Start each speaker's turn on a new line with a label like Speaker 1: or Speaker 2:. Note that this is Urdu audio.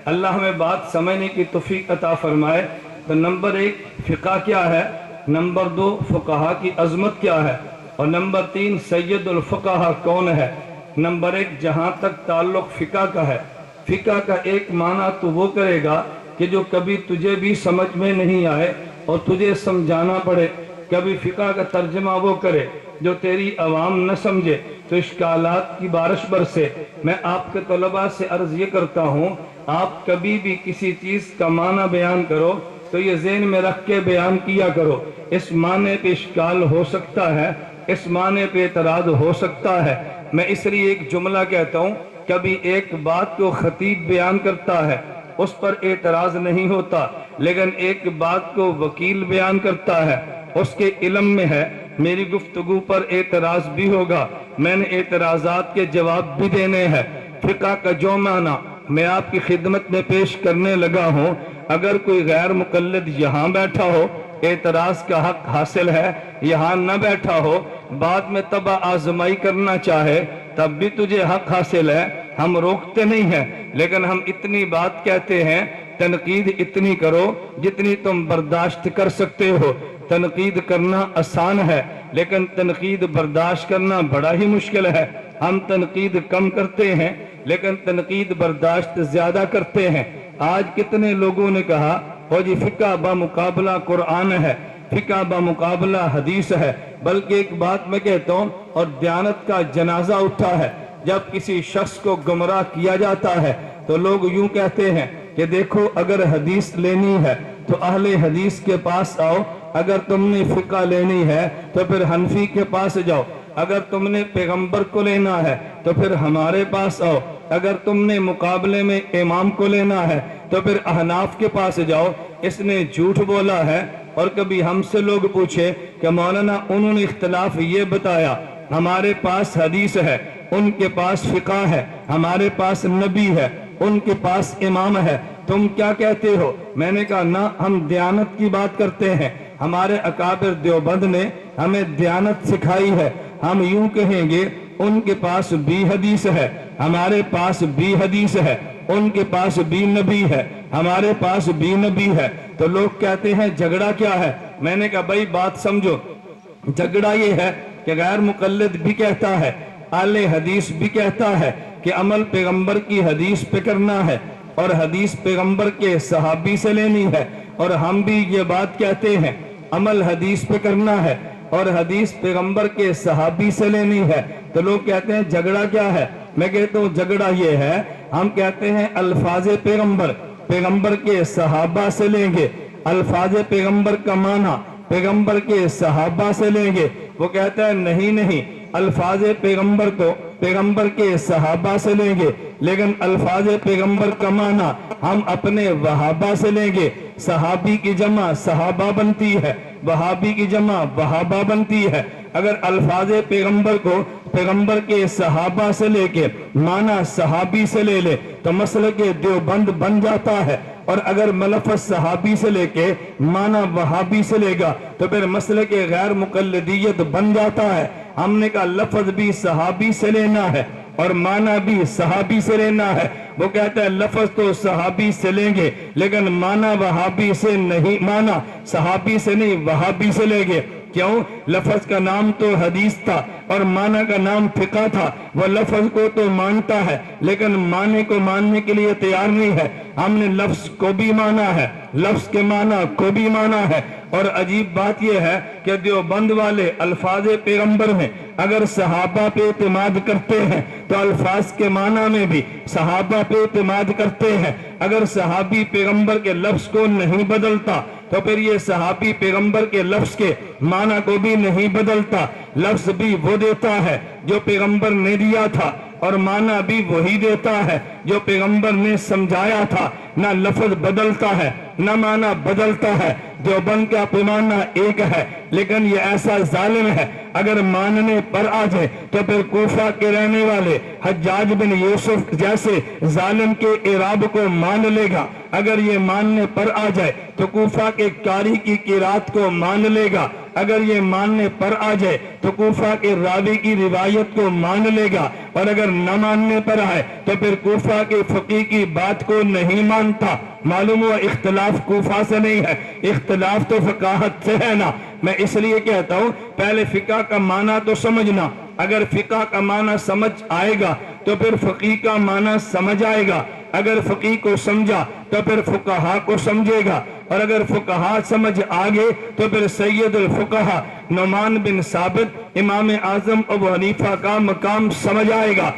Speaker 1: اللہ ہمیں بات سمجھنے کی توفیق عطا فرمائے۔ تو نمبر 1 فقہ کیا ہے، نمبر 2 فقہا کی عظمت کیا ہے، اور نمبر 3 سید الفقہا کون ہے۔ نمبر 1 جہاں تک تعلق فقہ کا ہے، فقہ کا ایک معنی تو وہ کرے گا کہ جو کبھی تجھے بھی سمجھ میں نہیں آئے اور تجھے سمجھانا پڑے۔ کبھی فقہ کا ترجمہ وہ کرے جو تیری عوام نہ سمجھے تو اشکالات کی بارش برسے۔ میں آپ کے طلباء سے عرض یہ کرتا ہوں، آپ کبھی بھی کسی چیز کا معنی بیان کرو تو یہ ذہن میں رکھ کے بیان کیا کرو۔ اس معنی پہ اشکال ہو سکتا ہے، اس معنی پہ اعتراض ہو سکتا ہے۔ میں اس لیے ایک جملہ کہتا ہوں، کبھی ایک بات کو خطیب بیان کرتا ہے اس پر اعتراض نہیں ہوتا، لیکن ایک بات کو وکیل بیان کرتا ہے، اس کے علم میں ہے میری گفتگو پر اعتراض بھی ہوگا، میں نے اعتراضات کے جواب بھی دینے ہیں۔ فقہ کا جو معنی میں آپ کی خدمت میں پیش کرنے لگا ہوں، اگر کوئی غیر مقلد یہاں بیٹھا ہو اعتراض کا حق حاصل ہے، یہاں نہ بیٹھا ہو بعد میں تبع آزمائی کرنا چاہے تب بھی تجھے حق حاصل ہے، ہم روکتے نہیں ہیں، لیکن ہم اتنی بات کہتے ہیں تنقید اتنی کرو جتنی تم برداشت کر سکتے ہو۔ تنقید کرنا آسان ہے لیکن تنقید برداشت کرنا بڑا ہی مشکل ہے۔ ہم تنقید کم کرتے ہیں لیکن تنقید برداشت زیادہ کرتے ہیں۔ آج کتنے لوگوں نے کہا او جی فقہ بمقابلہ قرآن ہے، فقہ بمقابلہ حدیث ہے، بلکہ ایک بات میں کہتا ہوں، اور دیانت کا جنازہ اٹھا ہے۔ جب کسی شخص کو گمراہ کیا جاتا ہے تو لوگ یوں کہتے ہیں کہ دیکھو اگر حدیث لینی ہے تو اہل حدیث کے پاس آؤ، اگر تم نے فقہ لینی ہے تو پھر حنفی کے پاس جاؤ، اگر تم نے پیغمبر کو لینا ہے تو پھر ہمارے پاس آؤ، اگر تم نے مقابلے میں امام کو لینا ہے تو پھر احناف کے پاس جاؤ۔ اس نے جھوٹ بولا ہے۔ اور کبھی ہم سے لوگ پوچھے کہ مولانا انہوں نے اختلاف یہ بتایا، ہمارے پاس حدیث ہے، ان کے پاس فقہ ہے، ہمارے پاس نبی ہے، ان کے پاس امام ہے، تم کیا کہتے ہو؟ میں نے کہا نہ، ہم دیانت کی بات کرتے ہیں۔ ہمارے اکابر دیوبند نے ہمیں دیانت سکھائی ہے۔ ہم یوں کہیں گے ان کے پاس بھی حدیث ہے، ہمارے پاس بھی حدیث ہے، ان کے پاس بھی نبی ہے، ہمارے پاس بھی نبی ہے۔ تو لوگ کہتے ہیں جھگڑا کیا ہے؟ میں نے کہا بھائی بات سمجھو، جھگڑا یہ ہے کہ غیر مقلد بھی کہتا ہے، اہل حدیث بھی کہتا ہے کہ عمل پیغمبر کی حدیث پہ کرنا ہے اور حدیث پیغمبر کے صحابی سے لینی ہے، اور ہم بھی یہ بات کہتے ہیں عمل حدیث پہ کرنا ہے اور حدیث پیغمبر کے صحابی سے لینی ہے۔ تو لوگ کہتے ہیں جھگڑا کیا ہے؟ میں کہتا ہوں جھگڑا یہ ہے، ہم کہتے ہیں الفاظ پیغمبر پیغمبر کے صحابہ سے لیں گے، الفاظ پیغمبر کا معنی پیغمبر کے صحابہ سے لیں گے۔ وہ کہتا ہے نہیں، الفاظ پیغمبر کو پیغمبر کے صحابہ سے لیں گے، لیکن الفاظ پیغمبر کا معنی ہم اپنے وہابہ سے لیں گے۔ صحابی کی جمع صحابہ بنتی ہے، وہابی کی جمع وہابہ بنتی ہے۔ اگر الفاظ پیغمبر کو پیغمبر کے صحابہ سے لے کے معنی صحابی سے لے لے تو مسلک دیوبند بن جاتا ہے، اور اگر لفظ صحابی سے لے کے معنی وہابی سے لے گا تو پھر مسلک غیر مقلدیت بن جاتا ہے۔ ہم نے کہا لفظ بھی صحابی سے لینا ہے اور معنی بھی صحابی سے لینا ہے۔ وہ کہتا ہے لفظ تو صحابی سے لیں گے لیکن معنی وہابی سے نہیں، معنی صحابی سے نہیں وہابی سے لیں گے۔ کیوں؟ لفظ کا نام تو حدیث تھا اور معنی کا نام فقہ تھا۔ وہ لفظ کو تو مانتا ہے لیکن معنی کو ماننے کے لیے تیار نہیں ہے۔ ہم نے لفظ کو بھی مانا ہے، لفظ کے معنی کو بھی مانا ہے، اور عجیب بات یہ ہے کہ دیوبند والے الفاظ پیغمبر میں اگر صحابہ پہ اعتماد کرتے ہیں تو الفاظ کے معنی میں بھی صحابہ پہ اعتماد کرتے ہیں۔ اگر صحابی پیغمبر کے لفظ کو نہیں بدلتا تو پھر یہ صحابی پیغمبر کے لفظ کے معنی کو بھی نہیں بدلتا۔ لفظ بھی وہ دیتا ہے جو پیغمبر نے دیا تھا اور معنی بھی وہی دیتا ہے جو پیغمبر نے سمجھایا تھا۔ نہ لفظ بدلتا ہے نہ معنی بدلتا ہے۔ دیوبند کا پیمانہ ایک ہے لیکن یہ ایسا ظالم ہے، اگر ماننے پر آ جائے تو پھر کوفہ کے رہنے والے حجاج بن یوسف جیسے ظالم کے اعراب کو مان لے گا، اگر یہ ماننے پر آ جائے تو کوفہ کے قاری کی قرات کو مان لے گا، اگر یہ ماننے پر آ جائے تو کوفہ کے راوی کی روایت کو مان لے گا، اور اگر نہ ماننے پر آئے تو پھر کوفہ کے فقیہ کی بات کو نہیں مانتا۔ معلوم ہوا اختلاف کوفہ سے نہیں ہے، اختلاف تو فقاہت سے ہے نا۔ میں اس لیے کہتا ہوں پہلے فقہ کا معنی تو سمجھنا، اگر فقہ کا معنی سمجھ آئے گا تو پھر فقیہ کا معنی سمجھ آئے گا، اگر فقیہ کو سمجھا تو پھر فقہا کو سمجھے گا، اور اگر فقہا سمجھ آگے تو پھر سید الفقہا نعمان بن ثابت امام اعظم ابو حنیفہ کا مقام سمجھ آئے گا۔